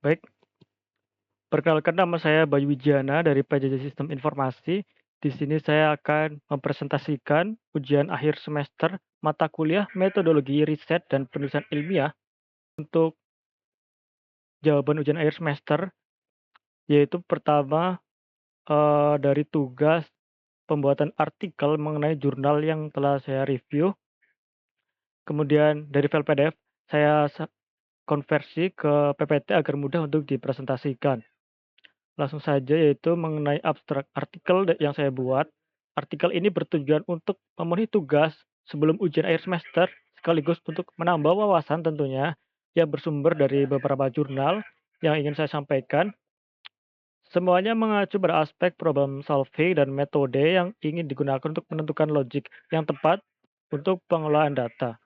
Baik, perkenalkan nama saya Bayu Wijiana dari PJJ Sistem Informasi. Di sini saya akan mempresentasikan ujian akhir semester mata kuliah Metodologi Riset dan Penulisan Ilmiah untuk jawaban ujian akhir semester, yaitu pertama, dari tugas pembuatan artikel mengenai jurnal yang telah saya review, kemudian dari file PDF saya konversi ke PPT agar mudah untuk dipresentasikan. Langsung saja yaitu mengenai abstrak artikel yang saya buat. Artikel ini bertujuan untuk memenuhi tugas sebelum ujian akhir semester, sekaligus untuk menambah wawasan tentunya yang bersumber dari beberapa jurnal yang ingin saya sampaikan. Semuanya mengacu pada aspek problem solving dan metode yang ingin digunakan untuk menentukan logik yang tepat untuk pengelolaan data.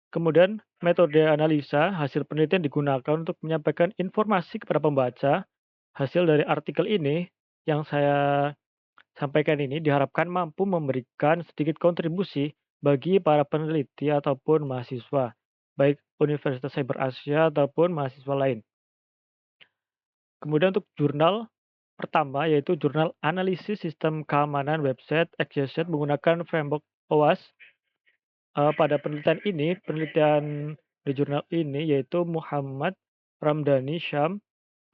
Kemudian, metode analisa hasil penelitian digunakan untuk menyampaikan informasi kepada pembaca. Hasil dari artikel ini yang saya sampaikan ini diharapkan mampu memberikan sedikit kontribusi bagi para peneliti ataupun mahasiswa, baik Universitas Cyber Asia ataupun mahasiswa lain. Kemudian untuk jurnal pertama yaitu jurnal analisis sistem keamanan website execution menggunakan framework OWASP. Pada penelitian di jurnal ini yaitu Muhammad Ramdhani Syam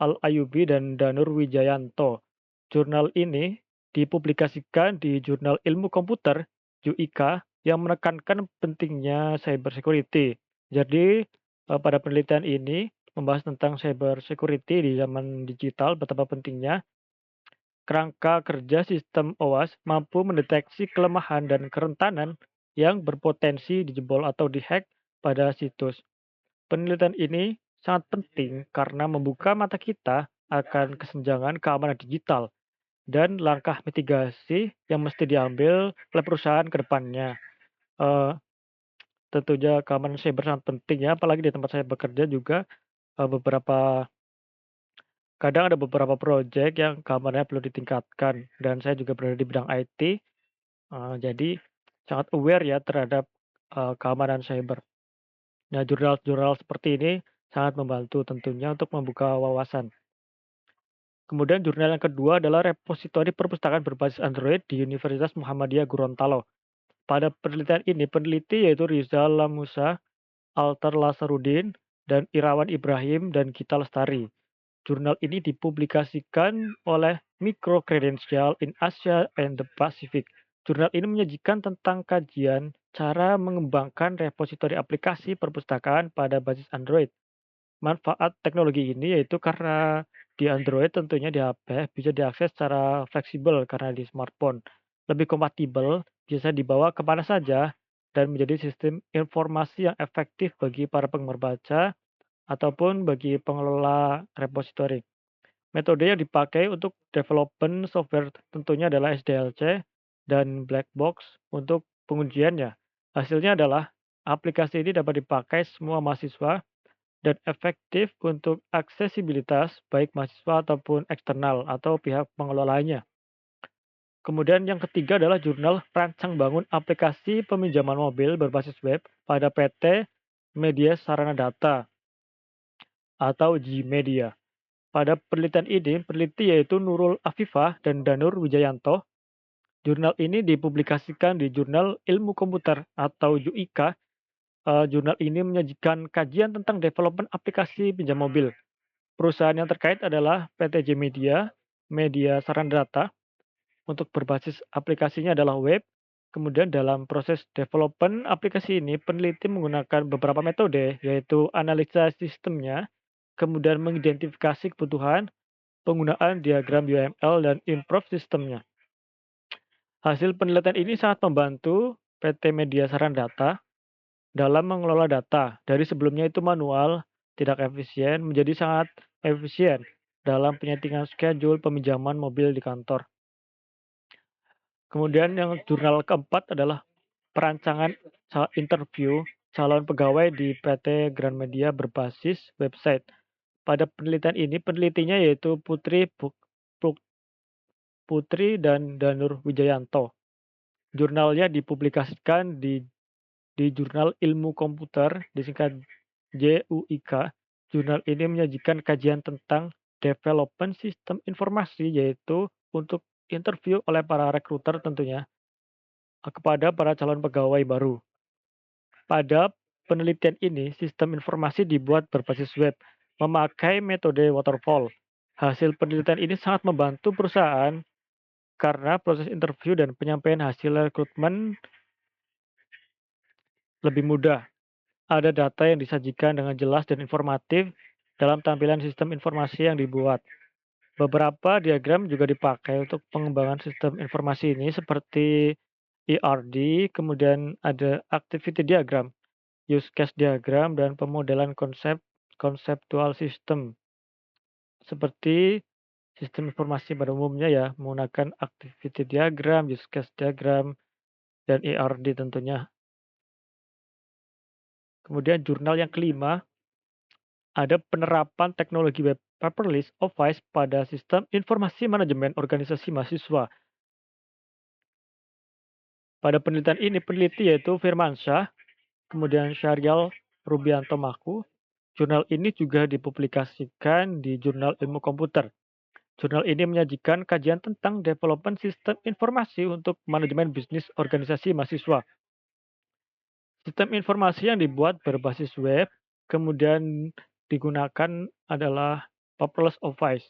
Al-Ayyubi dan Danur Wijayanto. Jurnal ini dipublikasikan di Jurnal Ilmu Komputer (JUIKA) yang menekankan pentingnya cyber security. Jadi, pada penelitian ini membahas tentang cyber security di zaman digital, betapa pentingnya kerangka kerja sistem OWASP mampu mendeteksi kelemahan dan kerentanan yang berpotensi dijebol atau dihack pada situs. Penelitian ini sangat penting karena membuka mata kita akan kesenjangan keamanan digital dan langkah mitigasi yang mesti diambil oleh perusahaan ke depannya. Eee, Tentunya keamanan siber sangat penting ya, apalagi di tempat saya bekerja juga, beberapa kadang ada beberapa proyek yang keamanannya perlu ditingkatkan dan saya juga berada di bidang IT, jadi sangat aware ya terhadap, keamanan cyber. Nah, jurnal-jurnal seperti ini sangat membantu tentunya untuk membuka wawasan. Kemudian jurnal yang kedua adalah repositori perpustakaan berbasis Android di Universitas Muhammadiyah Gorontalo. Pada penelitian ini, peneliti yaitu Rizal Lamusa, Altar Lasarudin, dan Irawan Ibrahim dan Gita Lestari. Jurnal ini dipublikasikan oleh Microcredential in Asia and the Pacific. Jurnal ini menyajikan tentang kajian cara mengembangkan repositori aplikasi perpustakaan pada basis Android. Manfaat teknologi ini yaitu karena di Android tentunya di HP bisa diakses secara fleksibel karena di smartphone. Lebih kompatibel, bisa dibawa kemana saja, dan menjadi sistem informasi yang efektif bagi para penggemar baca ataupun bagi pengelola repositori. Metode yang dipakai untuk development software tentunya adalah SDLC dan black box untuk pengujiannya. Hasilnya adalah aplikasi ini dapat dipakai semua mahasiswa dan efektif untuk aksesibilitas baik mahasiswa ataupun eksternal atau pihak pengelolanya. Kemudian yang ketiga adalah jurnal Rancang Bangun Aplikasi Peminjaman Mobil Berbasis Web pada PT Media Sarana Data atau Gmedia. Pada penelitian ini, peneliti yaitu Nurul Afifah dan Danur Wijayanto. Jurnal ini dipublikasikan di Jurnal Ilmu Komputer atau JUIKA. Jurnal ini menyajikan kajian tentang development aplikasi pinjam mobil. Perusahaan yang terkait adalah PT Gmedia, Media Sarana Data. Untuk berbasis aplikasinya adalah web. Kemudian dalam proses development aplikasi ini, peneliti menggunakan beberapa metode, yaitu analisa sistemnya, kemudian mengidentifikasi kebutuhan, penggunaan diagram UML, dan improve sistemnya. Hasil penelitian ini sangat membantu PT Media Saran Data dalam mengelola data. Dari sebelumnya itu manual, tidak efisien, menjadi sangat efisien dalam penyetingan schedule peminjaman mobil di kantor. Kemudian yang jurnal keempat adalah perancangan interview calon pegawai di PT Gramedia berbasis website. Pada penelitian ini, penelitinya yaitu Putri dan Danur Wijayanto. Jurnalnya dipublikasikan di Jurnal Ilmu Komputer, disingkat JUIK. Jurnal ini menyajikan kajian tentang development sistem informasi, yaitu untuk interview oleh para rekruter tentunya, kepada para calon pegawai baru. Pada penelitian ini, sistem informasi dibuat berbasis web, memakai metode waterfall. Hasil penelitian ini sangat membantu perusahaan karena proses interview dan penyampaian hasil rekrutmen lebih mudah. Ada data yang disajikan dengan jelas dan informatif dalam tampilan sistem informasi yang dibuat. Beberapa diagram juga dipakai untuk pengembangan sistem informasi ini seperti ERD, kemudian ada activity diagram, use case diagram, dan pemodelan konseptual sistem. Seperti sistem informasi pada umumnya ya, menggunakan activity diagram, use case diagram, dan ERD tentunya. Kemudian jurnal yang kelima, ada penerapan teknologi web paperless Office pada sistem informasi manajemen organisasi mahasiswa. Pada penelitian ini, peneliti yaitu Firmansyah, kemudian Syarial Rubianto Maku. Jurnal ini juga dipublikasikan di Jurnal Ilmu Komputer. Jurnal ini menyajikan kajian tentang development sistem informasi untuk manajemen bisnis organisasi mahasiswa. Sistem informasi yang dibuat berbasis web, kemudian digunakan adalah paperless Office.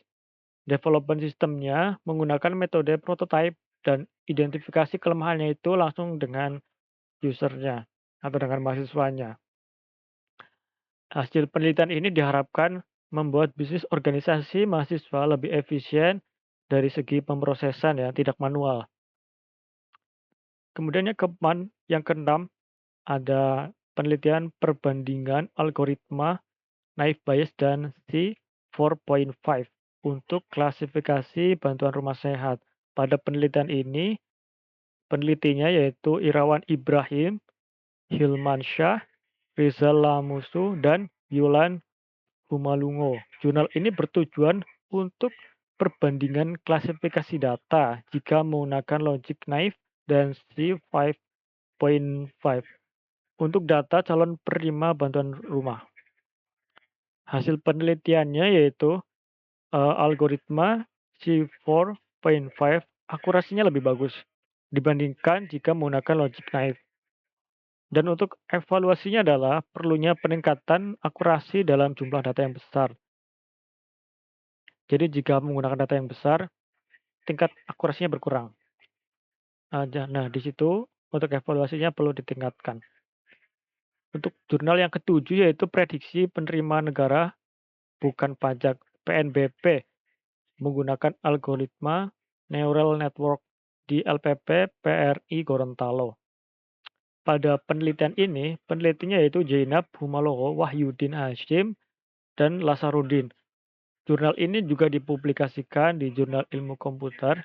Development sistemnya menggunakan metode prototype dan identifikasi kelemahannya itu langsung dengan usernya atau dengan mahasiswanya. Hasil penelitian ini diharapkan membuat bisnis organisasi mahasiswa lebih efisien dari segi pemrosesan ya, tidak manual. Kemudian yang keenam ada penelitian perbandingan algoritma naive Bayes dan C4.5 untuk klasifikasi bantuan rumah sehat. Pada penelitian ini, penelitinya yaitu Irawan Ibrahim, Hilmansyah, Rizal Lamusu, dan Yulan Humalungo. Jurnal ini bertujuan untuk perbandingan klasifikasi data jika menggunakan logic naive dan C5.5 untuk data calon penerima bantuan rumah. Hasil penelitiannya yaitu algoritma C4.5 akurasinya lebih bagus dibandingkan jika menggunakan logic naive. Dan untuk evaluasinya adalah perlunya peningkatan akurasi dalam jumlah data yang besar. Jadi jika menggunakan data yang besar, tingkat akurasinya berkurang. Nah, di situ untuk evaluasinya perlu ditingkatkan. Untuk jurnal yang ketujuh yaitu prediksi penerimaan negara bukan pajak PNBP menggunakan algoritma neural network di LPP PRI Gorontalo. Pada penelitian ini, penelitinya yaitu Jainab Humaloho, Wahyudin Hashim, dan Lasarudin. Jurnal ini juga dipublikasikan di Jurnal Ilmu Komputer.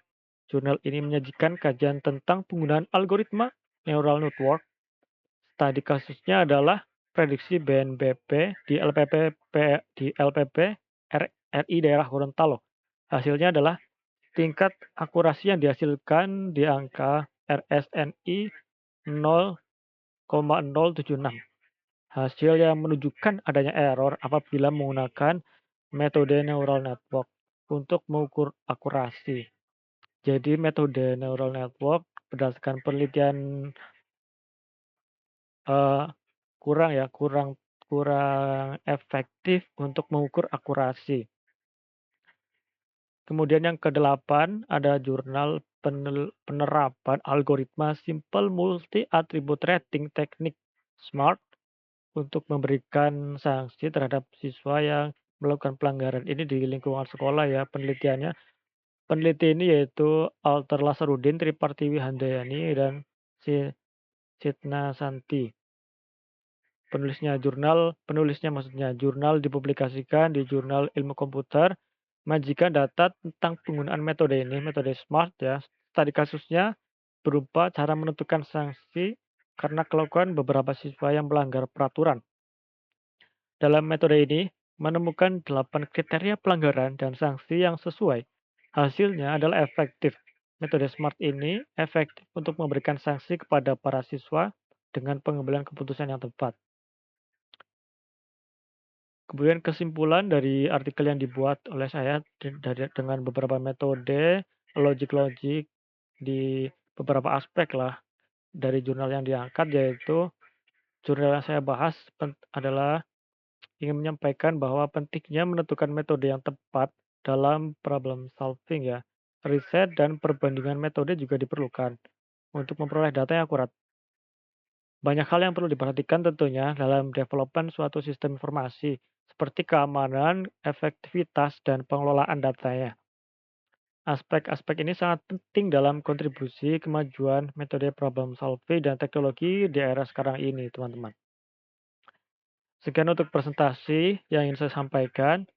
Jurnal ini menyajikan kajian tentang penggunaan algoritma neural network. Studi kasusnya adalah prediksi BNBP di LPP RI daerah Gorontalo. Hasilnya adalah tingkat akurasi yang dihasilkan di angka RSNI 0,076. Hasil yang menunjukkan adanya error apabila menggunakan metode neural network untuk mengukur akurasi. Jadi metode neural network berdasarkan penelitian eh, kurang kurang efektif untuk mengukur akurasi. Kemudian yang kedelapan ada jurnal penerapan algoritma simple multi attribute rating teknik SMART untuk memberikan sanksi terhadap siswa yang melakukan pelanggaran ini di lingkungan sekolah ya penelitiannya. Peneliti ini yaitu Alter Lasarudin, Tripartiwi Handayani, dan Sitna Santi. Penulisnya maksudnya, jurnal dipublikasikan di Jurnal Ilmu Komputer, menyajikan data tentang penggunaan metode ini, metode SMART ya. Studi kasusnya berupa cara menentukan sanksi karena kelakuan beberapa siswa yang melanggar peraturan. Dalam metode ini, menemukan 8 kriteria pelanggaran dan sanksi yang sesuai. Hasilnya adalah efektif. Metode SMART ini efektif untuk memberikan sanksi kepada para siswa dengan pengambilan keputusan yang tepat. Kemudian kesimpulan dari artikel yang dibuat oleh saya dengan beberapa metode, logik-logik di beberapa aspek lah dari jurnal yang diangkat, yaitu jurnal yang saya bahas adalah ingin menyampaikan bahwa pentingnya menentukan metode yang tepat dalam problem solving ya. Riset dan perbandingan metode juga diperlukan untuk memperoleh data yang akurat. Banyak hal yang perlu diperhatikan tentunya dalam development suatu sistem informasi, seperti keamanan, efektivitas, dan pengelolaan datanya. Aspek-aspek ini sangat penting dalam kontribusi kemajuan metode problem solving dan teknologi di era sekarang ini, teman-teman. Sekian untuk presentasi yang ingin saya sampaikan.